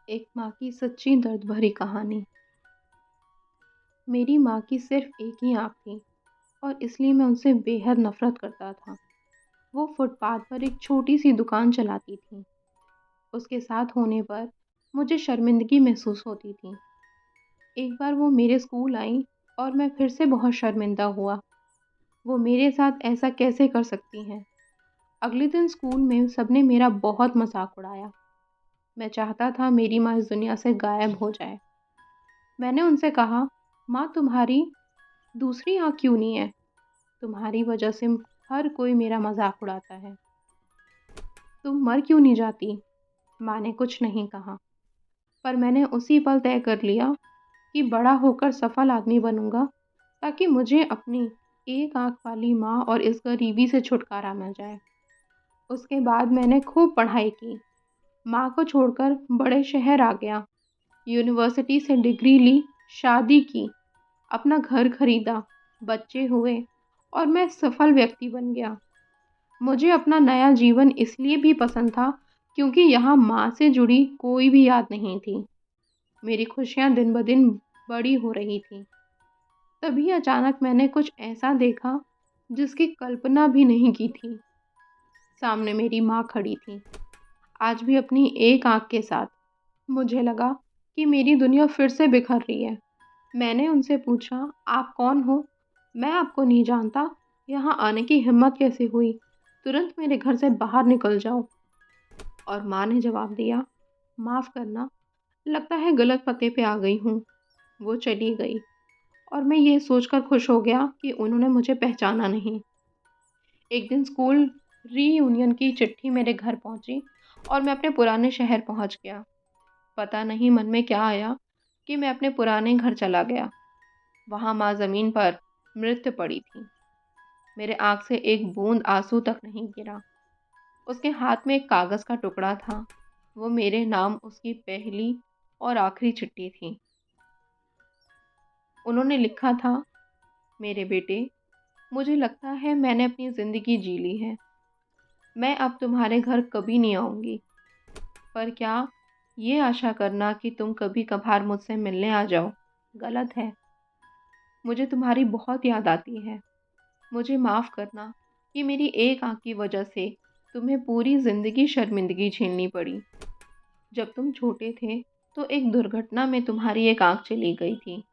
एक माँ की सच्ची दर्द भरी कहानी। मेरी माँ की सिर्फ एक ही आँख थी और इसलिए मैं उनसे बेहद नफ़रत करता था। वो फुटपाथ पर एक छोटी-सी दुकान चलाती थीं। उसके साथ होने पर मुझे शर्मिंदगी महसूस होती थी। एक बार वो मेरे स्कूल आईं और मैं फिर से बहुत शर्मिंदा हुआ। वो मेरे साथ ऐसा कैसे कर सकती हैं? अगले दिन स्कूल में सबने मेरा बहुत मज़ाक उड़ाया। मैं चाहता था मेरी माँ इस दुनिया से गायब हो जाए। मैंने उनसे कहा, माँ तुम्हारी दूसरी आँख क्यों नहीं है? तुम्हारी वजह से हर कोई मेरा मज़ाक उड़ाता है। तुम मर क्यों नहीं जाती? माँ ने कुछ नहीं कहा, पर मैंने उसी पल तय कर लिया कि बड़ा होकर सफल आदमी बनूँगा ताकि मुझे अपनी एक आँख वाली माँ और इस गरीबी से छुटकारा मिल जाए। उसके बाद मैंने खूब पढ़ाई की, माँ को छोड़कर बड़े शहर आ गया, यूनिवर्सिटी से डिग्री ली, शादी की, अपना घर खरीदा, बच्चे हुए और मैं सफल व्यक्ति बन गया। मुझे अपना नया जीवन इसलिए भी पसंद था क्योंकि यहाँ माँ से जुड़ी कोई भी याद नहीं थी। मेरी खुशियाँ दिन ब दिन बड़ी हो रही थीं। तभी अचानक मैंने कुछ ऐसा देखा जिसकी कल्पना भी नहीं की थी। सामने मेरी माँ खड़ी थी, आज भी अपनी एक आँख के साथ। मुझे लगा कि मेरी दुनिया फिर से बिखर रही है। मैंने उनसे पूछा, आप कौन हो? मैं आपको नहीं जानता। यहाँ आने की हिम्मत कैसे हुई? तुरंत मेरे घर से बाहर निकल जाओ। और माँ ने जवाब दिया, माफ़ करना, लगता है गलत पते पे आ गई हूँ। वो चली गई और मैं ये सोचकर खुश हो गया कि उन्होंने मुझे पहचाना नहीं। एक दिन स्कूल रीयूनियन की चिट्ठी मेरे घर पहुँची और मैं अपने पुराने शहर पहुँच गया। पता नहीं मन में क्या आया कि मैं अपने पुराने घर चला गया। वहाँ माँ ज़मीन पर मृत पड़ी थी। मेरे आँख से एक बूंद आंसू तक नहीं गिरा। उसके हाथ में एक कागज़ का टुकड़ा था। वो मेरे नाम उसकी पहली और आखिरी चिट्ठी थी। उन्होंने लिखा था, मेरे बेटे, मुझे लगता है मैंने अपनी ज़िंदगी जी ली है। मैं अब तुम्हारे घर कभी नहीं आऊँगी। पर क्या ये आशा करना कि तुम कभी कभार मुझसे मिलने आ जाओ, गलत है। मुझे तुम्हारी बहुत याद आती है। मुझे माफ़ करना कि मेरी एक आँख की वजह से तुम्हें पूरी ज़िंदगी शर्मिंदगी झेलनी पड़ी। जब तुम छोटे थे तो एक दुर्घटना में तुम्हारी एक आँख चली गई थी।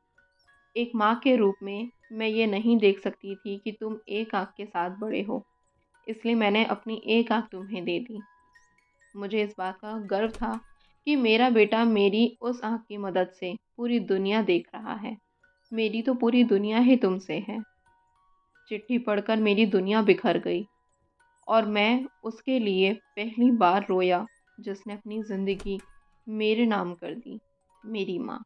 एक माँ के रूप में मैं ये नहीं देख सकती थी कि तुम एक आँख के साथ बड़े हो, इसलिए मैंने अपनी एक आँख तुम्हें दे दी। मुझे इस बात का गर्व था कि मेरा बेटा मेरी उस आँख की मदद से पूरी दुनिया देख रहा है। मेरी तो पूरी दुनिया ही तुमसे है। चिट्ठी पढ़कर मेरी दुनिया बिखर गई और मैं उसके लिए पहली बार रोया जिसने अपनी ज़िंदगी मेरे नाम कर दी, मेरी माँ।